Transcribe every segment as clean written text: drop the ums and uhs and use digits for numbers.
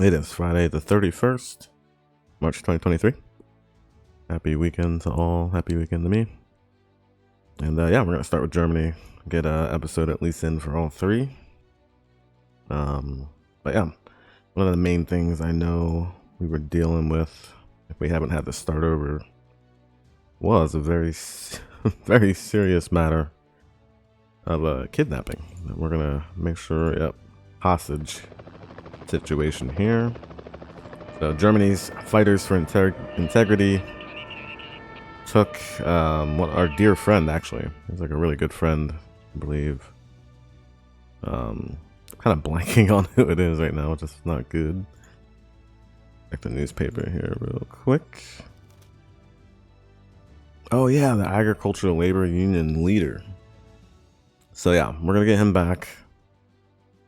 It is Friday the 31st, March 2023. Happy weekend to all. Happy weekend to me. And yeah, we're going to start with Germany. Get an episode at least in for all three. But yeah, one of the main things I know we were dealing with, if we haven't had to start over, was a very, very serious matter of a kidnapping. We're going to make sure, hostage situation here. So Germany's Fighters for Integrity took our dear friend, actually. He's like a really good friend, I believe. Kind of blanking on who it is right now, which is not good. Check the newspaper here real quick. Oh yeah, the Agricultural Labor Union leader. So yeah, we're gonna get him back.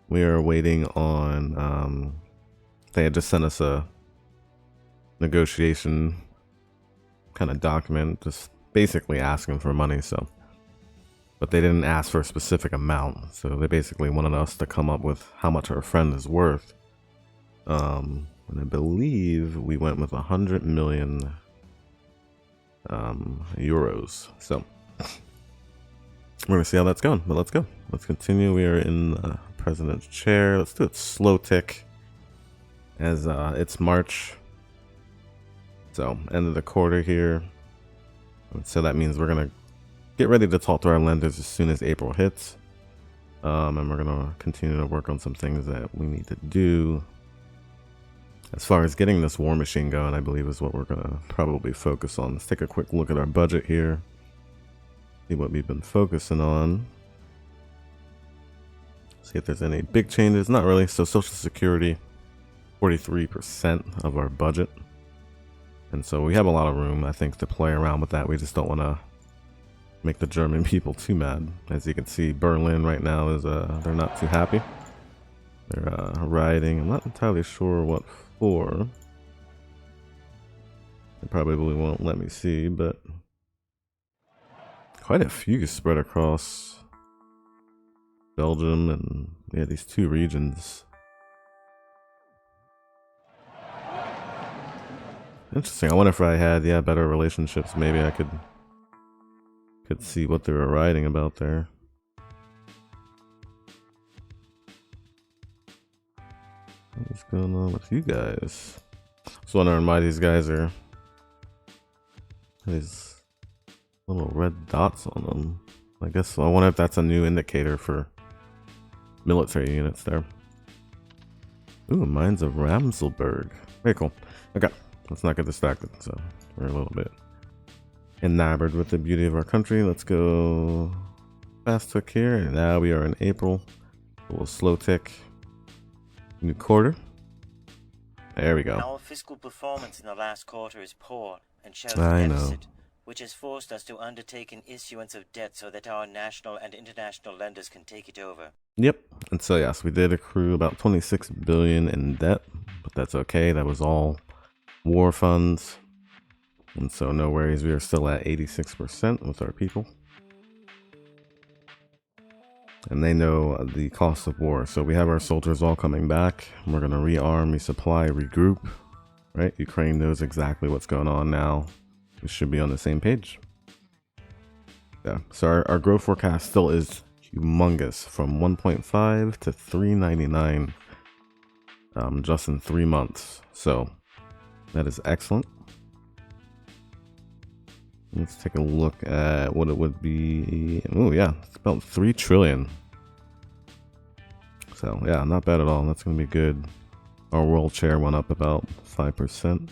We are waiting on, they had just sent us a negotiation kind of document, just basically asking for money, so. But they didn't ask for a specific amount, so they basically wanted us to come up with how much our friend is worth. And I believe we went with 100 million euros. So we're gonna see how that's going, but let's go. Let's continue. We are in the president's chair. Let's do it slow tick, as it's March, so end of the quarter here. So that means we're gonna get ready to talk to our lenders as soon as April hits, and we're gonna continue to work on some things that we need to do as far as getting this war machine going. I believe is what we're gonna probably focus on. Let's take a quick look at our budget here, see what we've been focusing on, see if there's any big changes. Not really. So Social Security, 43% of our budget, and so we have a lot of room, I think, to play around with that. We just don't want to make the German people too mad. As you can see, Berlin right now is they're not too happy. They're rioting. I'm not entirely sure what for. They probably won't let me see, but quite a few spread across Belgium and these two regions. Interesting. I wonder if I had better relationships, maybe I could see what they were writing about there. What's going on with you guys? Just wondering why these guys are these little red dots on them. I guess I wonder if that's a new indicator for military units there. Ooh, Mines of Ramselberg. Very cool. Okay, let's not get distracted. So we're a little bit enamored with the beauty of our country. Let's go fast tick here. And now we are in April. A little slow tick. New quarter. There we go. Our fiscal performance in the last quarter is poor and shows a deficit, which has forced us to undertake an issuance of debt so that our national and international lenders can take it over. Yep. And so yes, we did accrue about 26 billion in debt, but that's okay. That was all war funds. And so no worries, we are still at 86% with our people. And they know the cost of war. So we have our soldiers all coming back. We're going to rearm, resupply, regroup. Right? Ukraine knows exactly what's going on now. We should be on the same page. Yeah. So our growth forecast still is humongous, from 1.5 to 399 just in 3 months. So that is excellent. Let's take a look at what it would be. Oh yeah, it's about 3 trillion. So yeah, not bad at all. That's gonna be good. Our world share went up about 5%.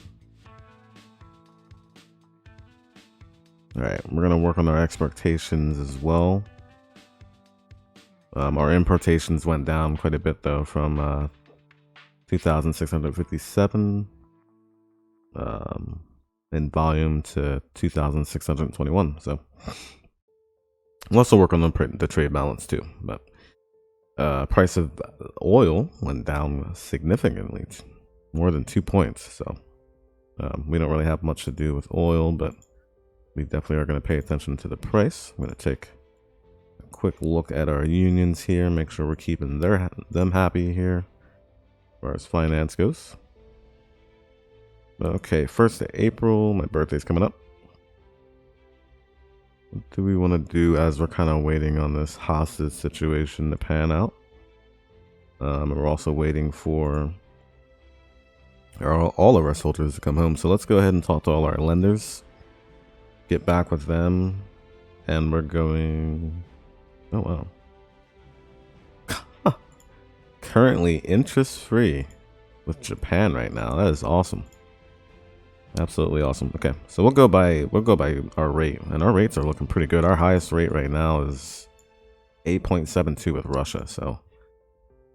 All right, we're gonna work on our exportations as well. Our importations went down quite a bit though, from 2,657 in volume to 2,621. So we'll also work on the trade balance too. But price of oil went down significantly, more than 2 points. So we don't really have much to do with oil, but we definitely are going to pay attention to the price. I'm going to take a quick look at our unions here, make sure we're keeping them happy here. far as finance goes. Okay, 1st of April, my birthday's coming up. What do we want to do as we're kind of waiting on this hostage situation to pan out? And we're also waiting for all of our soldiers to come home. So let's go ahead and talk to all our lenders. Get back with them. And we're going... Oh, wow. Currently interest-free with Japan right now. That is awesome. Absolutely awesome. Okay, so we'll go by our rate, and our rates are looking pretty good. Our highest rate right now is 8.72 with Russia, so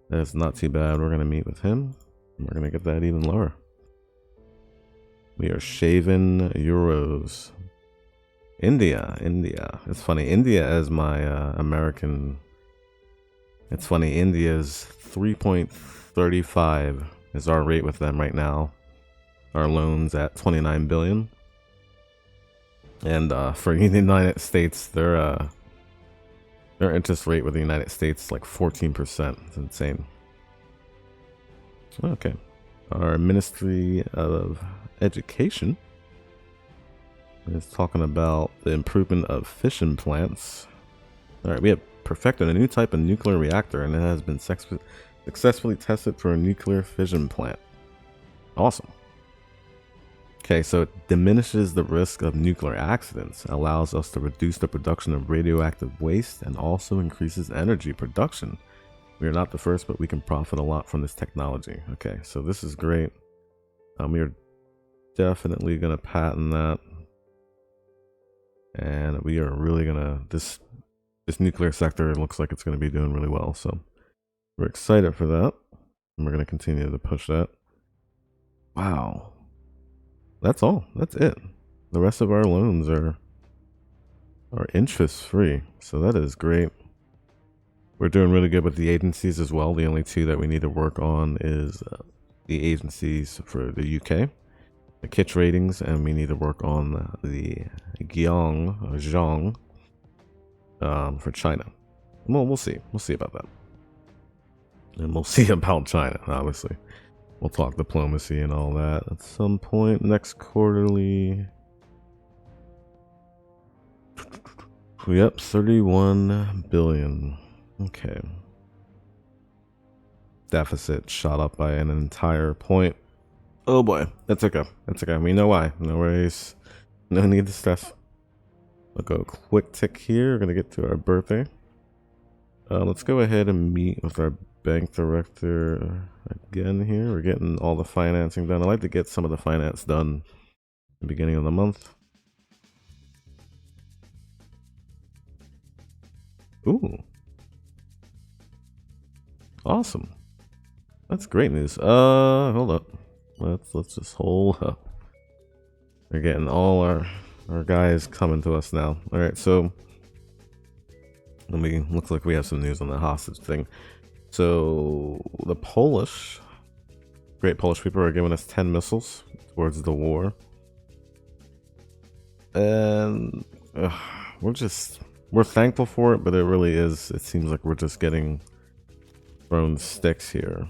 that's not too bad. We're gonna meet with him. And we're gonna get that even lower. We are shaving euros. India. It's funny. India as my American. It's funny. India's 3.35 is our rate with them right now. Our loans at 29 billion, and for the United States, their interest rate with the United States is like 14%. It's insane. Okay, our Ministry of Education is talking about the improvement of fission plants. All right, we have perfected a new type of nuclear reactor, and it has been successfully tested for a nuclear fission plant. Awesome. Okay, so it diminishes the risk of nuclear accidents, allows us to reduce the production of radioactive waste, and also increases energy production. We are not the first, but we can profit a lot from this technology. Okay, so this is great. We are definitely going to patent that. And we are really going to... This nuclear sector looks like it's going to be doing really well, so we're excited for that. And we're going to continue to push that. Wow. That's all. That's it. The rest of our loans are interest free, so that is great. We're doing really good with the agencies as well. The only two that we need to work on is the agencies for the UK, the Kitch ratings, and we need to work on the Zhang for China. Well, we'll see. We'll see about that, and we'll see about China. Obviously. We'll talk diplomacy and all that at some point next quarterly. Yep, 31 billion. Okay. Deficit shot up by an entire point. Oh boy, that's okay. That's okay. We know why. No worries. No need to stress. We'll go quick tick here. We're gonna get to our birthday. Let's go ahead and meet with our bank director again here. We're getting all the financing done. I like to get some of the finance done at the beginning of the month. Ooh. Awesome. That's great news. Hold up. Let's just hold up. We're getting all our guys coming to us now. Alright, so looks like we have some news on the hostage thing. So the great Polish people are giving us 10 missiles towards the war. And we're thankful for it, but it really is, it seems like we're just getting thrown sticks here.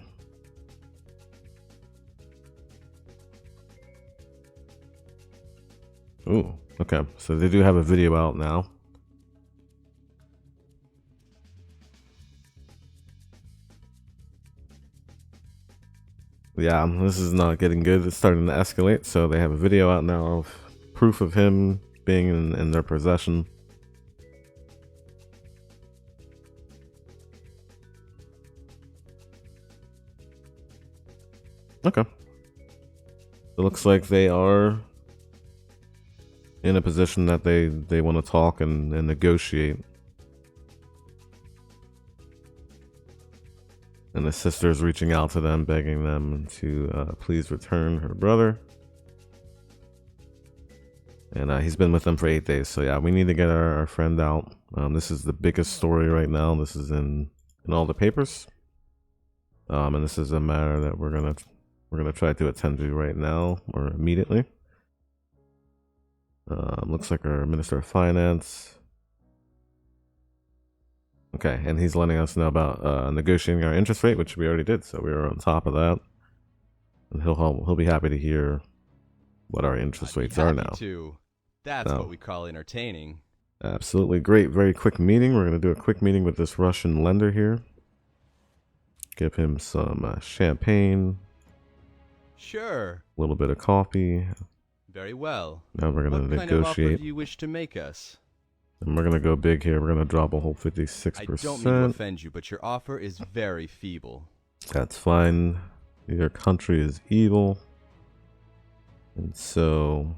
Ooh, okay. So they do have a video out now. Yeah, this is not getting good. It's starting to escalate. So they have a video out now of proof of him being in their possession. Okay. It looks like they are in a position that they want to talk and negotiate. And the sister's reaching out to them, begging them to please return her brother. And he's been with them for 8 days. So yeah, we need to get our friend out. This is the biggest story right now. This is in all the papers. And this is a matter that we're gonna try to attend to right now or immediately. Looks like our Minister of Finance. Okay, and he's letting us know about negotiating our interest rate, which we already did, so we were on top of that. And he'll be happy to hear what our interest rates are now. That's what we call entertaining. Absolutely great. Very quick meeting. We're going to do a quick meeting with this Russian lender here. Give him some champagne. Sure. A little bit of coffee. Very well. Now we're going to negotiate. What kind of offer do you wish to make us? And we're going to go big here. We're going to drop a whole 56%. I don't mean to offend you, but your offer is very feeble. That's fine. Your country is evil. And so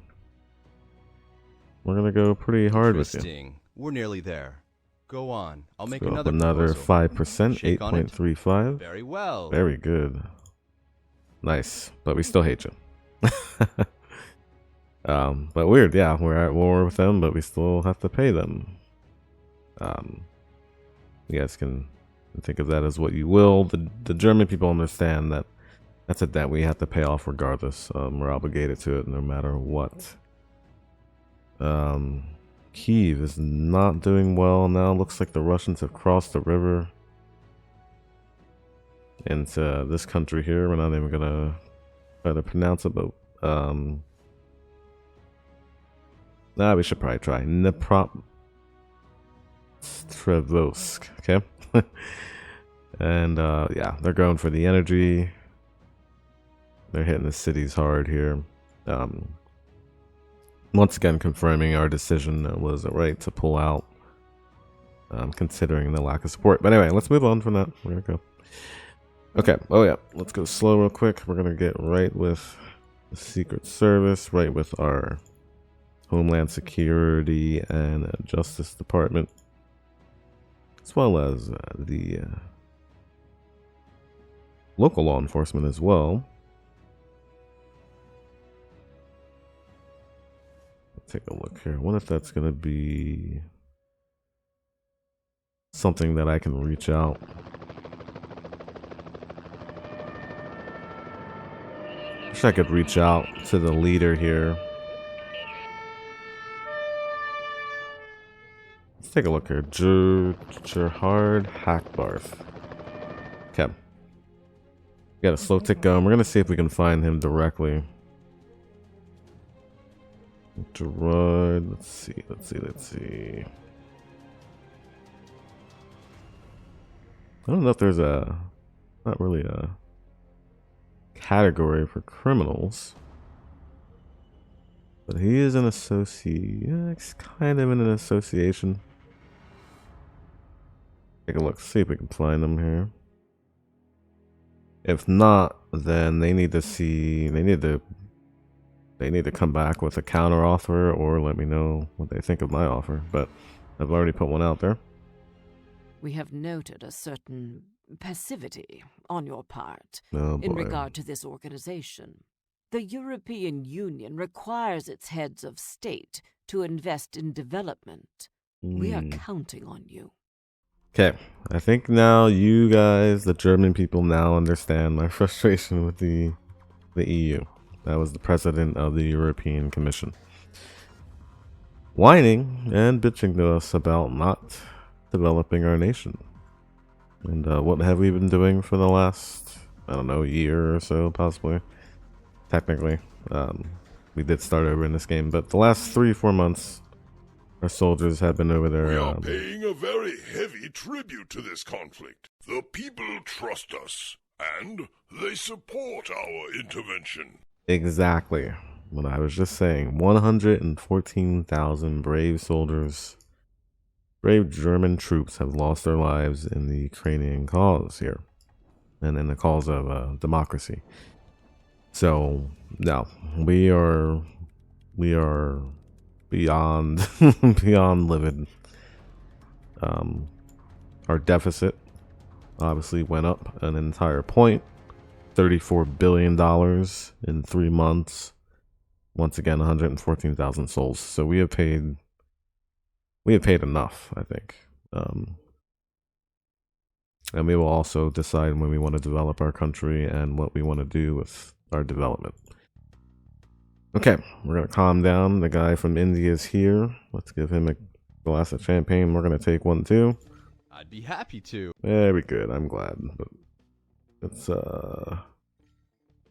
we're going to go pretty hard with you. We're nearly there. Go on. I'll make another proposal. 5%, 8.35. Very well. Very good. Nice. But we still hate you. But weird, yeah. We're at war with them, but we still have to pay them. You guys can think of that as what you will. The German people understand that that's a debt we have to pay off regardless. We're obligated to it no matter what. Kyiv is not doing well now. Looks like the Russians have crossed the river into this country here. We're not even gonna try to pronounce it, but we should probably try Dnipropetrovsk. Okay. And yeah, they're going for the energy. They're hitting the cities hard here. Once again, confirming our decision was it right to pull out, considering the lack of support. But anyway, let's move on from that. We're gonna go. Okay. Oh yeah, let's go slow real quick. We're gonna get right with the Secret Service, right with our Homeland Security and Justice Department, as well as the local law enforcement as well. Take a look here. What if that's going to be something that I can reach out? Wish I could reach out to the leader here. Let's take a look here. Gerhard Hackbarth. Okay. Got a slow tick going. We're going to see if we can find him directly. Gerard, let's see. I don't know if there's not really a category for criminals, but he is an associate. Yeah, he's kind of in an association. Take a look, see if we can find him here. If not, then they need to come back with a counter offer or let me know what they think of my offer. But I've already put one out there. We have noted a certain passivity on your part in regard to this organization. The European Union requires its heads of state to invest in development. We are counting on you. Okay, I think now you guys, the German people, now understand my frustration with the EU. That was the president of the European Commission, whining and bitching to us about not developing our nation. And what have we been doing for the last, I don't know, year or so, possibly? Technically, we did start over in this game, but the last 3-4 months, our soldiers have been over there. We are paying a very heavy tribute to this conflict. The people trust us, and they support our intervention. Exactly what I was just saying. 114,000 brave soldiers, brave German troops have lost their lives in the Ukrainian cause here, and in the cause of democracy. So, no, we are beyond beyond livid. Our deficit obviously went up an entire point. $34 billion in 3 months. Once again, 114,000 souls. So we have paid enough, I think. And we will also decide when we want to develop our country and what we want to do with our development. Okay, we're going to calm down. The guy from India is here. Let's give him a glass of champagne. We're going to take one too. I'd be happy to. Very good. I'm glad. But it's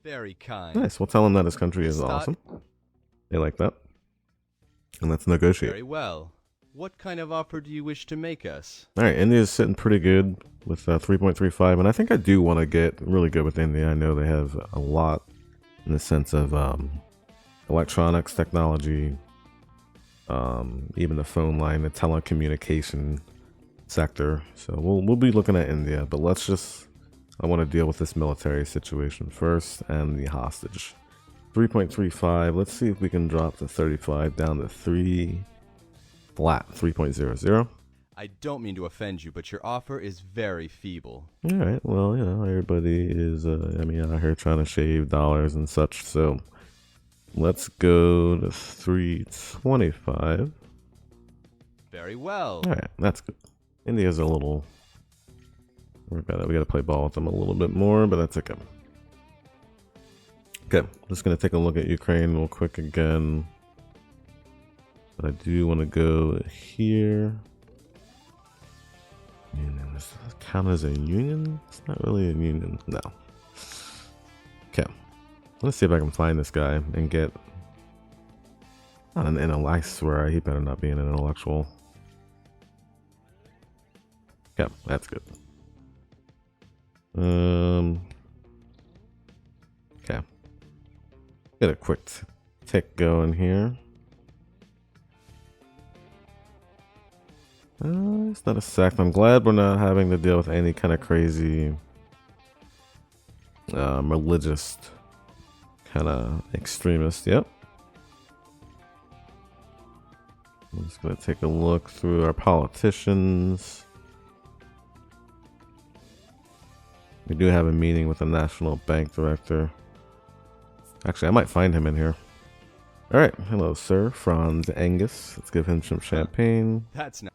Very kind. nice. We'll tell him that his country is awesome. They like that. And let's negotiate. Very well. What kind of offer do you wish to make us? All right, India's sitting pretty good with 3.35, and I think I do want to get really good with India. I know they have a lot in the sense of electronics, technology, even the phone line, the telecommunication sector. So we'll be looking at India, but I want to deal with this military situation first and the hostage. 3.35. Let's see if we can drop the 35 down to 3 flat 3.00. I don't mean to offend you, but your offer is very feeble. All right. Well, everybody is out here trying to shave dollars and such. So let's go to 325. Very well. All right, that's good. India's a little. We got to play ball with them a little bit more, but that's okay. Okay, just gonna take a look at Ukraine real quick again. But I do want to go here. Union. Does that count as a union? It's not really a union. No. Okay. Let's see if I can find this guy and get. Not an intellectual. I swear he better not be an intellectual. Okay, that's good. Okay. Get a quick tick going here. It's not a sect. I'm glad we're not having to deal with any kind of crazy religious kind of extremist. Yep. I'm just going to take a look through our politicians. We do have a meeting with the National Bank Director. Actually, I might find him in here. All right. Hello, sir. Franz Angus. Let's give him some champagne. That's not.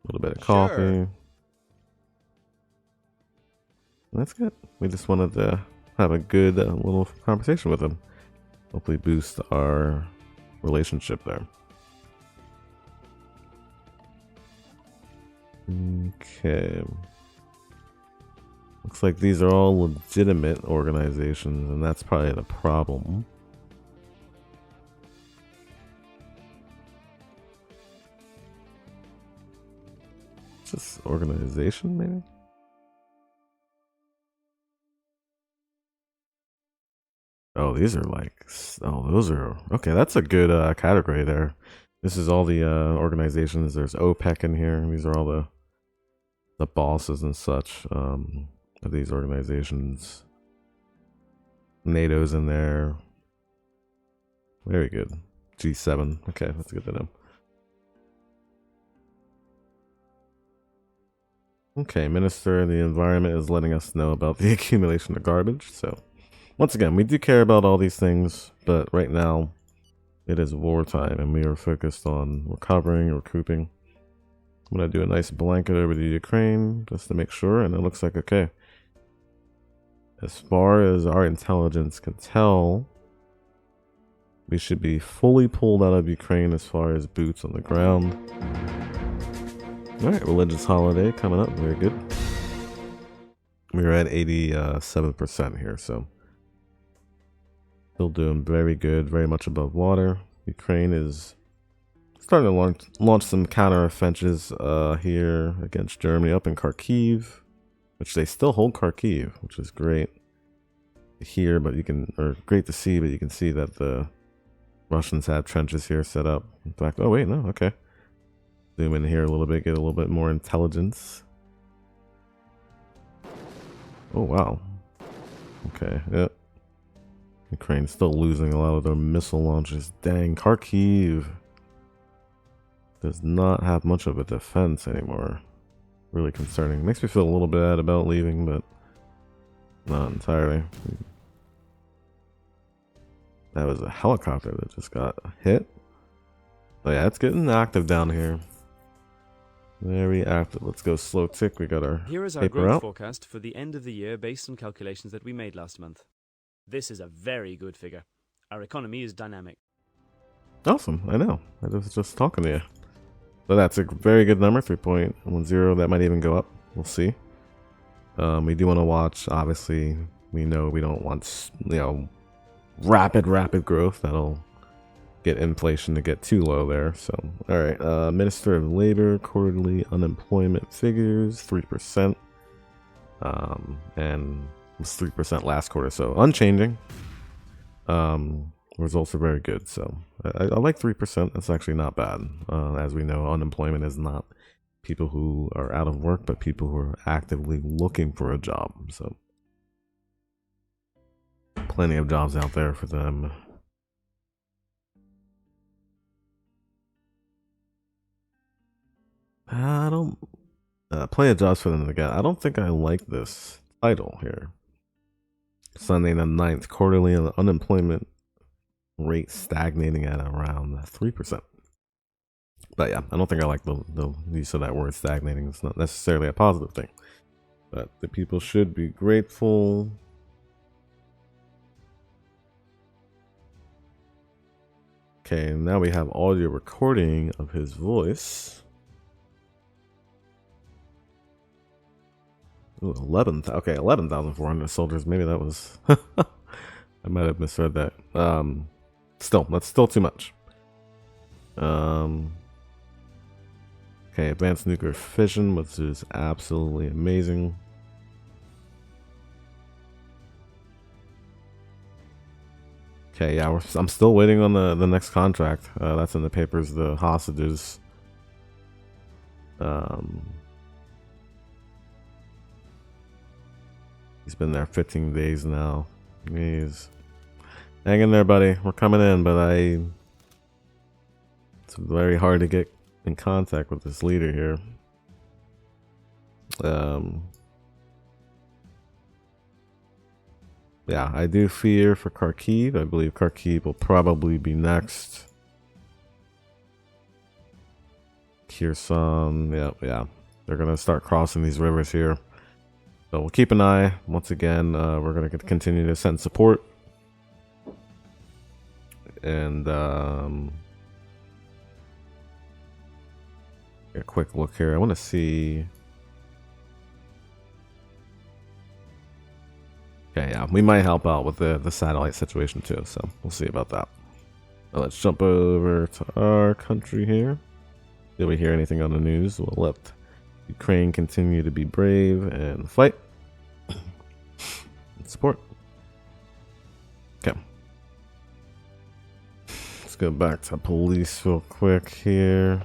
A little bit of coffee. That's good. We just wanted to have a good little conversation with him. Hopefully boost our relationship there. Okay. Looks like these are all legitimate organizations, and that's probably the problem. Just organization, maybe? Oh, these are like... Oh, those are... Okay, that's a good category there. This is all the organizations. There's OPEC in here. These are all the bosses and such of these organizations. NATO's in there. Very good. G7. Okay, that's good to know. Okay, Minister of the Environment is letting us know about the accumulation of garbage. So, once again, we do care about all these things, but right now, it is wartime, and we are focused on recovering, recouping. I'm going to do a nice blanket over to Ukraine, just to make sure, and it looks like okay. As far as our intelligence can tell, we should be fully pulled out of Ukraine as far as boots on the ground. Alright, religious holiday coming up. Very good. We're at 87% here, so still doing very good, very much above water. Ukraine is starting to launch some counter-offensives here against Germany up in Kharkiv, which they still hold Kharkiv, which is great to hear, but great to see, but you can see that the Russians have trenches here set up. In fact, oh wait, no, okay. Zoom in here a little bit, get a little bit more intelligence. Oh, wow. Okay, yep. Ukraine's still losing a lot of their missile launches. Dang, Kharkiv does not have much of a defense anymore. Really concerning. Makes me feel a little bad about leaving, but not entirely. That was a helicopter that just got hit. Oh yeah, it's getting active down here. Very active. Let's go slow tick. We got our Here is our growth forecast for the end of the year based on calculations that we made last month. This is a very good figure. Our economy is dynamic. Awesome. I know. I was just talking to you. So that's a very good number, 3.10. That might even go up. We'll see. We do want to watch. Obviously, we know we don't want, rapid growth. That'll get inflation to get too low there. So, all right. Minister of Labor quarterly unemployment figures 3%, and it was 3% last quarter, so unchanging. Results are very good. So I like 3%. That's actually not bad. As we know, unemployment is not people who are out of work, but people who are actively looking for a job. So plenty of jobs out there for them. I don't plenty of jobs for them to get. I don't think I like this title here. Sunday the 9th, quarterly unemployment rate stagnating at around 3%. But yeah, I don't think I like the use of that word stagnating. It's not necessarily a positive thing. But the people should be grateful. Okay, now we have audio recording of his voice. Ooh, 11,400 soldiers. Maybe that was... I might have misread that. Still, that's still too much. Okay, advanced nuclear fission, which is absolutely amazing. Okay, yeah, I'm still waiting on the next contract. That's in the papers, the hostages. He's been there 15 days now. He's hang in there, buddy. We're coming in, but it's very hard to get in contact with this leader here. Yeah, I do fear for Kharkiv. I believe Kharkiv will probably be next. Kherson, yeah. They're gonna start crossing these rivers here. So we'll keep an eye. Once again, we're gonna continue to send support. And a quick look here. I want to see. Okay, yeah, we might help out with the satellite situation too. So we'll see about that. Now let's jump over to our country here. Did we hear anything on the news? We'll let Ukraine continue to be brave and fight and support. Okay. Let's go back to police real quick here.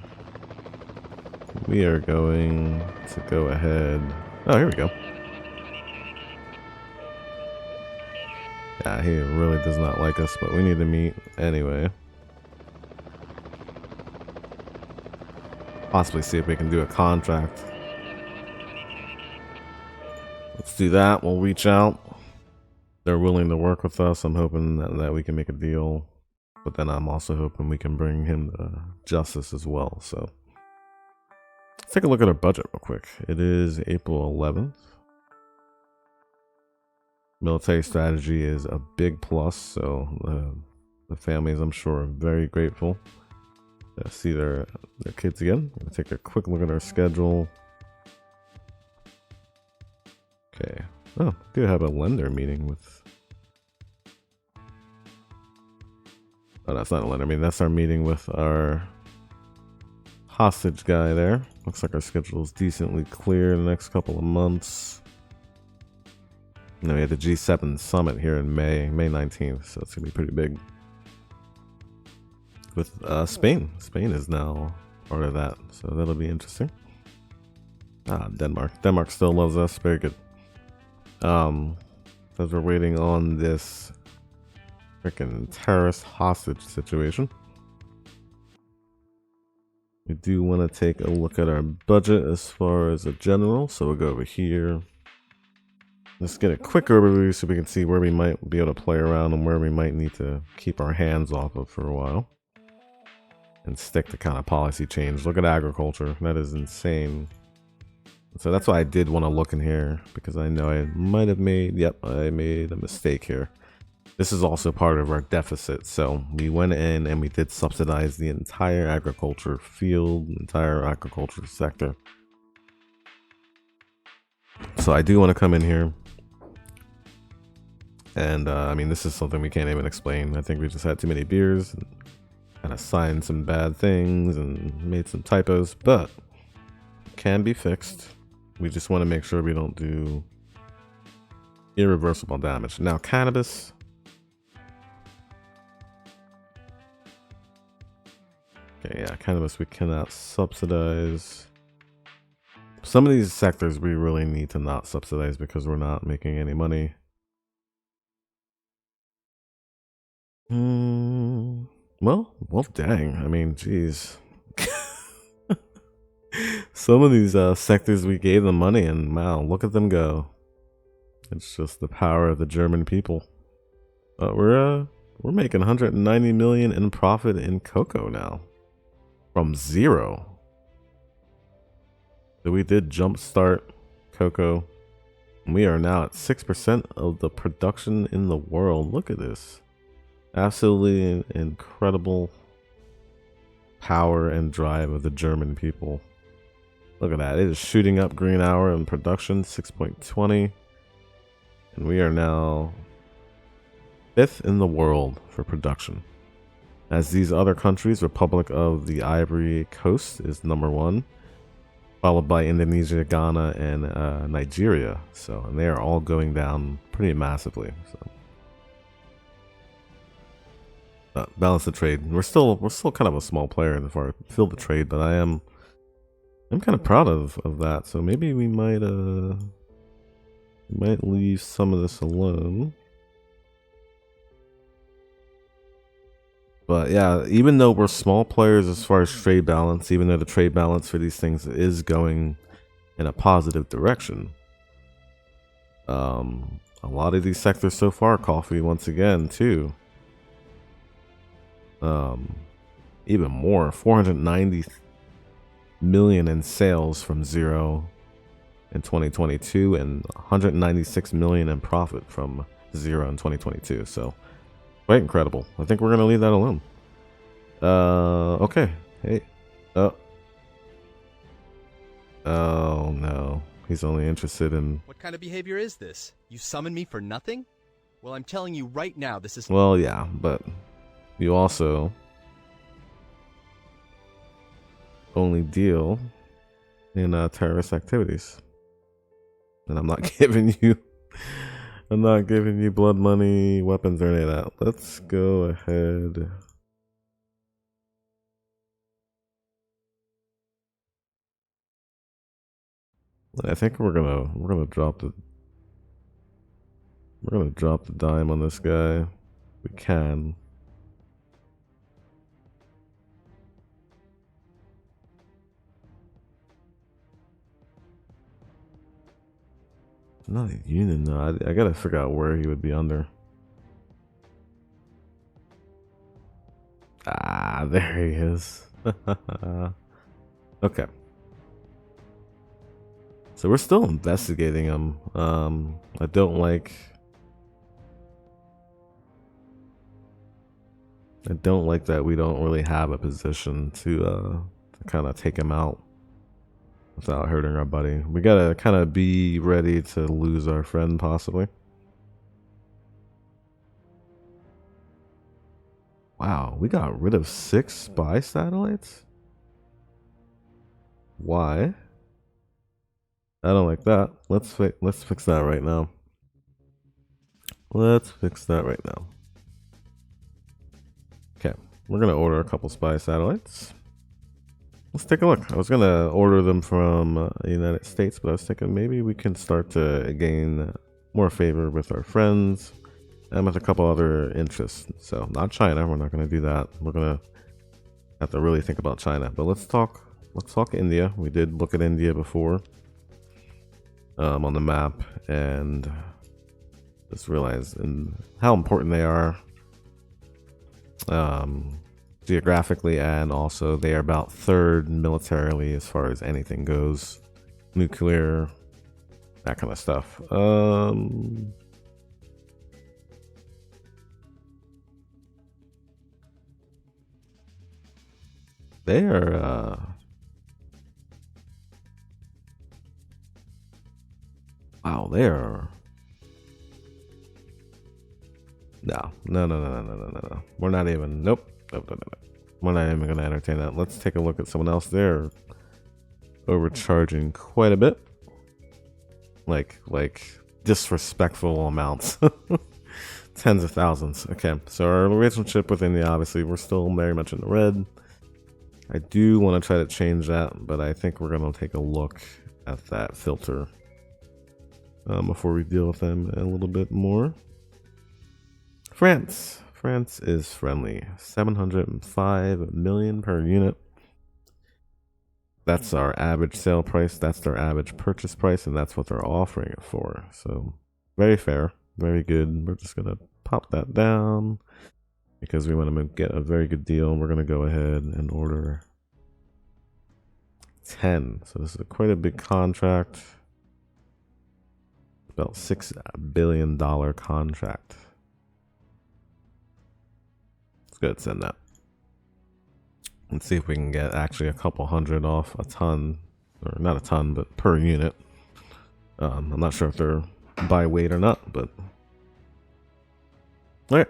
We are going to go ahead. Oh, here we go. Yeah, he really does not like us, but we need to meet anyway. Possibly see if we can do a contract. Let's do that. We'll reach out. They're willing to work with us. I'm hoping that we can make a deal. But then I'm also hoping we can bring him to justice as well. So let's take a look at our budget real quick. It is April 11th. Military strategy is a big plus. So the families, I'm sure, are very grateful to see their kids again. I'm going to take a quick look at our schedule. Okay. Oh, I do have a lender meeting with... Oh, that's not a lender meeting. That's our meeting with our hostage guy there. Looks like our schedule is decently clear in the next couple of months. And then we had the G7 summit here in May 19th, so it's going to be pretty big. With Spain. Spain is now part of that, so that'll be interesting. Denmark. Denmark still loves us. Very good. As we're waiting on this freaking terrorist hostage situation, we do want to take a look at our budget as far as a general. So we'll go over here. Let's get a quick overview so we can see where we might be able to play around and where we might need to keep our hands off of for a while. And stick to kind of policy change. Look at agriculture. That is insane. So that's why I did want to look in here, because I know I might have made, I made a mistake here. this is also part of our deficit. So we went in and we did subsidize the entire agriculture field, entire agriculture sector. So I do want to come in here. And I mean, this is something we can't even explain. I think we just had too many beers and kind of signed some bad things and made some typos, but it can be fixed. We just want to make sure we don't do irreversible damage. Now, cannabis. Okay, yeah, cannabis we cannot subsidize. Some of these sectors we really need to not subsidize because we're not making any money. Well, dang. I mean, geez. Some of these sectors we gave them money, and wow, look at them go. It's just the power of the German people. We're making 190 million in profit in cocoa now, from zero. So we did jumpstart cocoa. We are now at 6% of the production in the world. Look at this. Absolutely incredible power and drive of the German people. Look at that. It is shooting up green hour in production, 6.20. And we are now 5th in the world for production. As these other countries, Republic of the Ivory Coast is number 1. Followed by Indonesia, Ghana, and Nigeria. And they are all going down pretty massively. So. Balance the trade. We're still kind of a small player in the far field of trade, but I'm kind of proud of that. So maybe we might leave some of this alone. But yeah, even though we're small players as far as trade balance, even though the trade balance for these things is going in a positive direction, a lot of these sectors so far, coffee once again too. Even more, 490 million in sales from zero in 2022 and 196 million in profit from zero in 2022. So quite incredible. I think we're gonna leave that alone. Okay. Hey. Oh no, he's only interested in... What kind of behavior is this? You summon me for nothing? Well, I'm telling you right now, this is... Well, yeah, but you also only deal in terrorist activities, and I'm not giving you blood money, weapons, or any of that. Let's go ahead. I think we're gonna drop the dime on this guy. We can. Not a union though. I gotta figure out where he would be under. Ah, there he is. Okay. So we're still investigating him. I don't like that we don't really have a position to kind of take him out without hurting our buddy. We gotta kind of be ready to lose our friend, possibly. Wow, we got rid of 6 spy satellites? Why? I don't like that. Let's fix that right now. Let's fix that right now. Okay, we're gonna order a couple spy satellites. Let's take a look. I was gonna order them from the United States, but I was thinking maybe we can start to gain more favor with our friends and with a couple other interests. So not China. We're not gonna do that. We're gonna have to really think about China. But let's talk India. We did look at India before on the map, and just realized how important they are geographically, and also they are about 3rd militarily as far as anything goes, nuclear, that kind of stuff. They are, wow, they are. No. We're not even, nope. We're not even going to entertain that. Let's take a look at someone else. They're overcharging quite a bit. Like disrespectful amounts. Tens of thousands. Okay, so our relationship with India, obviously, we're still very much in the red. I do want to try to change that, but I think we're going to take a look at that filter before we deal with them a little bit more. France is friendly. 705 million per unit. That's our average sale price. That's their average purchase price, and that's what they're offering it for. So very fair, very good. We're just gonna pop that down because we want to get a very good deal. We're gonna go ahead and order 10. So this is quite a big contract. About $6 billion contract. Let's go ahead and send that. Let's see if we can get actually a couple hundred off a ton, or not a ton, but per unit. I'm not sure if they're by weight or not, but all right.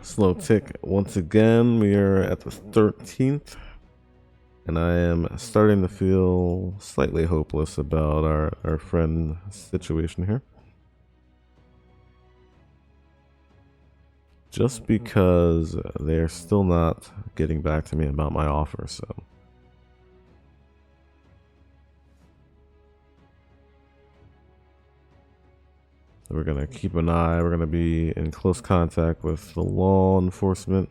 Slow tick once again. We are at the 13th, and I am starting to feel slightly hopeless about our friend situation here. Just because they're still not getting back to me about my offer, so. We're going to keep an eye. We're going to be in close contact with the law enforcement.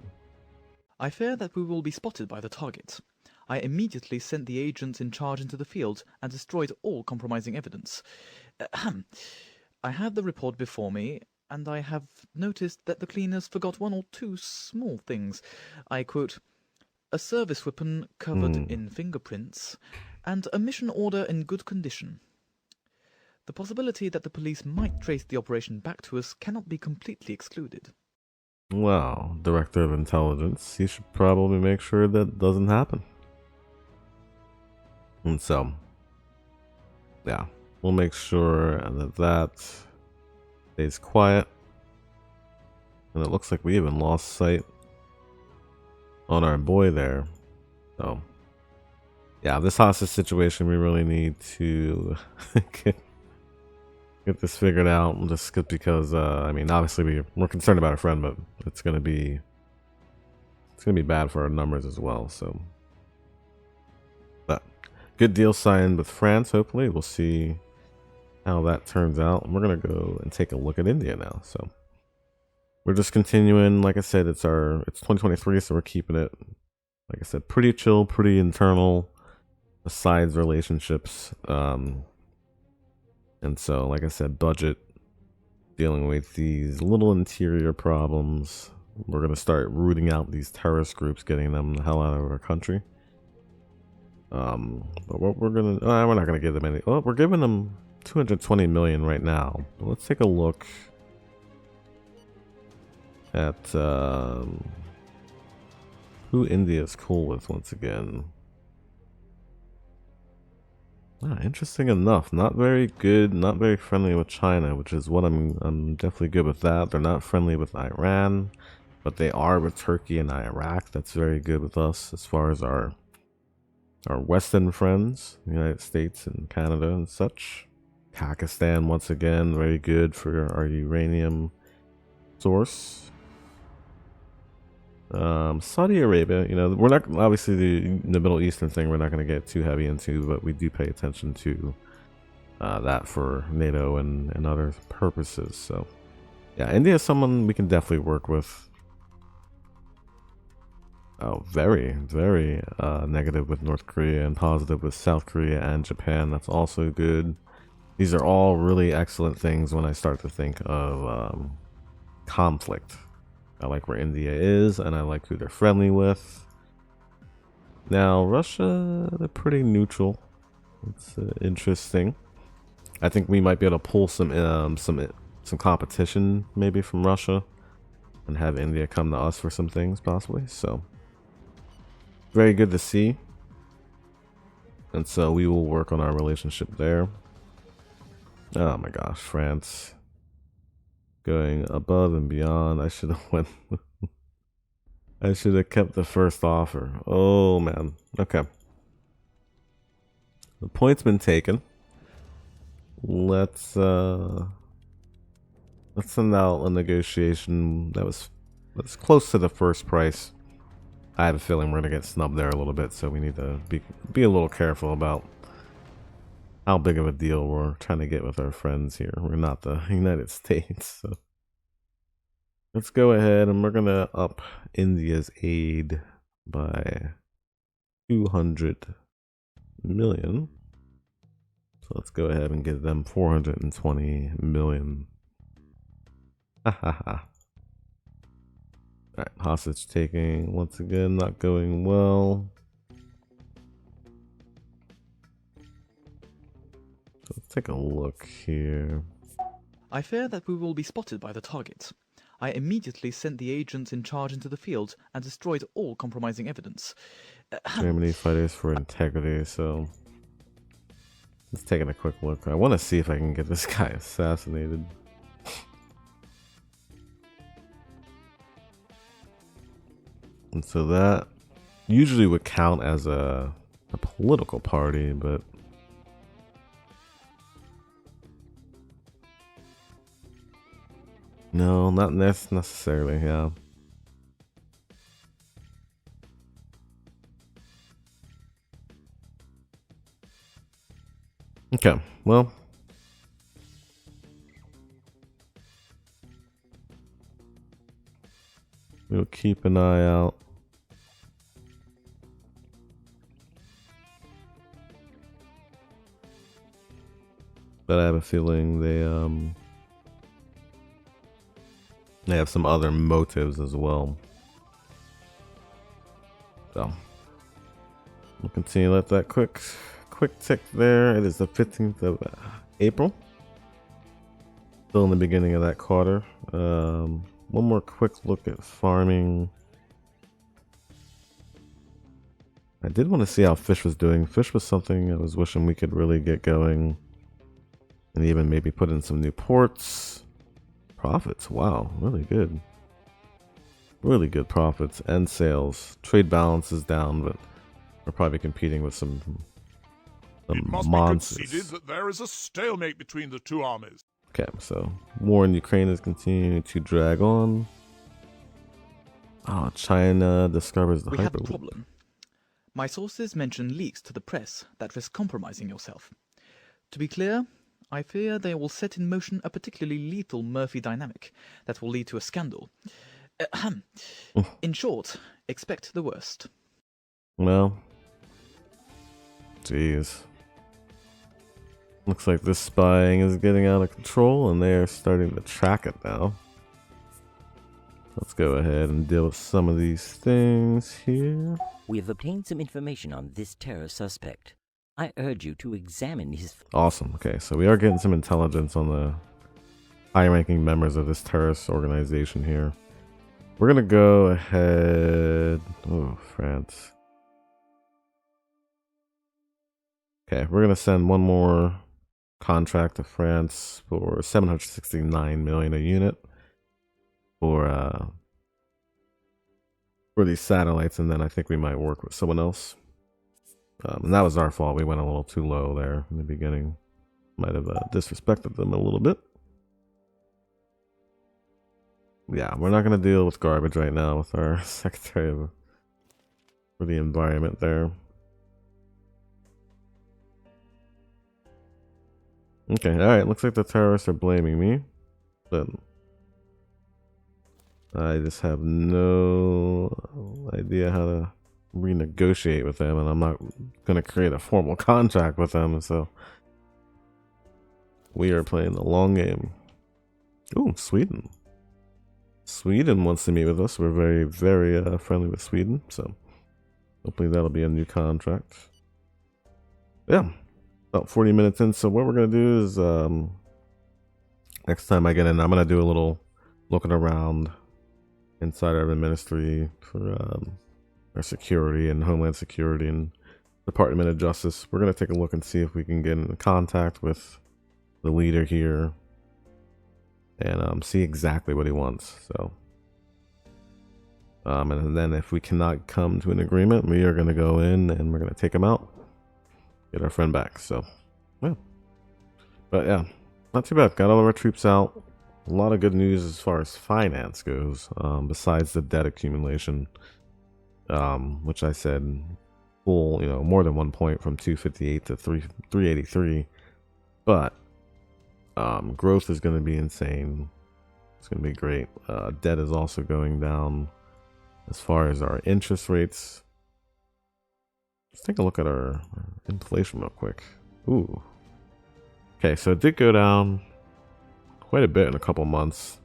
I fear that we will be spotted by the target. I immediately sent the agents in charge into the field and destroyed all compromising evidence. I have the report before me, and I have noticed that the cleaners forgot one or two small things. I quote, a service weapon covered in fingerprints, and a mission order in good condition. The possibility that the police might trace the operation back to us cannot be completely excluded. Well, Director of Intelligence, you should probably make sure that doesn't happen. And so, yeah, we'll make sure that stays quiet. And it looks like we even lost sight on our boy there. So, yeah, this hostage situation, we really need to get this figured out. Just because, I mean, obviously we're concerned about our friend, but it's gonna be bad for our numbers as well. So, but good deal signed with France. Hopefully, we'll see how that turns out. We're gonna go and take a look at India now. So we're just continuing. Like I said, it's 2023, so we're keeping it, like I said, pretty chill, pretty internal, besides relationships. And so, like I said, budget, dealing with these little interior problems. We're gonna start rooting out these terrorist groups, getting them the hell out of our country. But what we're not gonna give them any. Well, we're giving them 220 million right now. But let's take a look at who India's cool with once again. Interesting enough, not very good, not very friendly with China, which is what I'm definitely good with that. They're not friendly with Iran, but they are with Turkey and Iraq. That's very good with us as far as our Western friends, the United States and Canada and such. Pakistan, once again, very good for our uranium source. Saudi Arabia, we're not, obviously the Middle Eastern thing we're not going to get too heavy into, but we do pay attention to that for NATO and other purposes. So yeah, India is someone we can definitely work with. Very, very negative with North Korea and positive with South Korea and Japan. That's also good. These are all really excellent things when I start to think of conflict. I like where India is, and I like who they're friendly with. Now, Russia, they're pretty neutral. It's interesting. I think we might be able to pull some competition maybe from Russia and have India come to us for some things, possibly. So, very good to see. And so we will work on our relationship there. Oh my gosh, France. Going above and beyond. I should have went. I should have kept the first offer. Oh man. Okay. The point's been taken. Let's send out a negotiation that's close to the first price. I have a feeling we're gonna get snubbed there a little bit, so we need to be a little careful about how big of a deal we're trying to get with our friends here. We're not the United States, so let's go ahead and we're gonna up India's aid by 200 million. So let's go ahead and give them 420 million. Ha ha ha. Alright, hostage taking once again not going well. So let's take a look here. I fear that we will be spotted by the target. I immediately sent the agents in charge into the field and destroyed all compromising evidence. Germany Fighters for Integrity, so let's take a quick look. I want to see if I can get this guy assassinated. And so that usually would count as a political party, but no, not necessarily, yeah. Okay, well, we'll keep an eye out. But I have a feeling they have some other motives as well. So we'll continue to let that quick tick there. It is the 15th of April. Still in the beginning of that quarter. One more quick look at farming. I did want to see how fish was doing. Fish was something I was wishing we could really get going. And even maybe put in some new ports. Profits, wow, really good. Really good profits and sales. Trade balance is down, but we're probably competing with some it must monsters. Be conceded that there is a stalemate between the two armies. Okay, so war in Ukraine is continuing to drag on. Oh, China discovers the We have a hyperloop. problem. My sources mention leaks to the press that risk compromising yourself. To be clear, I fear they will set in motion a particularly lethal Murphy dynamic that will lead to a scandal. In short, expect the worst. Well, jeez. Looks like this spying is getting out of control and they are starting to track it now. Let's go ahead and deal with some of these things here. We have obtained some information on this terror suspect. I urge you to examine his... Awesome. Okay, so we are getting some intelligence on the high-ranking members of this terrorist organization here. We're going to go ahead... Oh, France. Okay, we're going to send one more contract to France for 769 million a unit for these satellites, and then I think we might work with someone else. And that was our fault. We went a little too low there in the beginning. Might have disrespected them a little bit. Yeah, we're not going to deal with garbage right now with our Secretary for the Environment there. Okay, alright, looks like the terrorists are blaming me. But I just have no idea how to renegotiate with them, and I'm not going to create a formal contract with them, so we are playing the long game. Ooh, Sweden. Sweden wants to meet with us. We're very, very friendly with Sweden, so hopefully that'll be a new contract. Yeah, about 40 minutes in, so what we're going to do is next time I get in, I'm going to do a little looking around inside our ministry for our security and Homeland Security and Department of Justice. We're going to take a look and see if we can get in contact with the leader here and see exactly what he wants. So, and then if we cannot come to an agreement, we are going to go in and we're going to take him out, get our friend back. So, yeah. But yeah, not too bad. Got all of our troops out. A lot of good news as far as finance goes, besides the debt accumulation, which I said full, more than 1 point from 258 to 383. But growth is going to be insane. It's going to be great. Debt is also going down. As far as our interest rates, let's take a look at our inflation real quick. Ooh. Okay, so it did go down quite a bit in a couple months,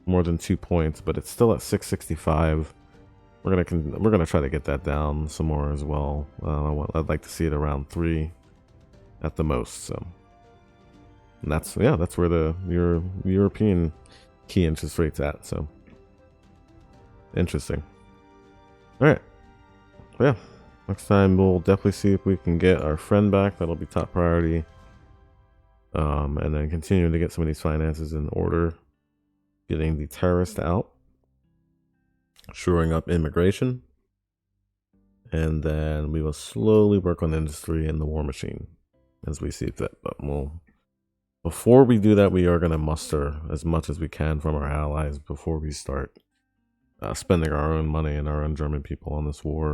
more than 2 points, but it's still at 665. We're gonna try to get that down some more as well. I'd like to see it around 3 at the most. So, and that's where the European key interest rate's at. So, interesting. All right, but yeah. Next time we'll definitely see if we can get our friend back. That'll be top priority. And then continuing to get some of these finances in order, getting the terrorists out, shoring up immigration, and then we will slowly work on industry and the war machine as we see fit. But before we do that, we are going to muster as much as we can from our allies before we start spending our own money and our own German people on this war.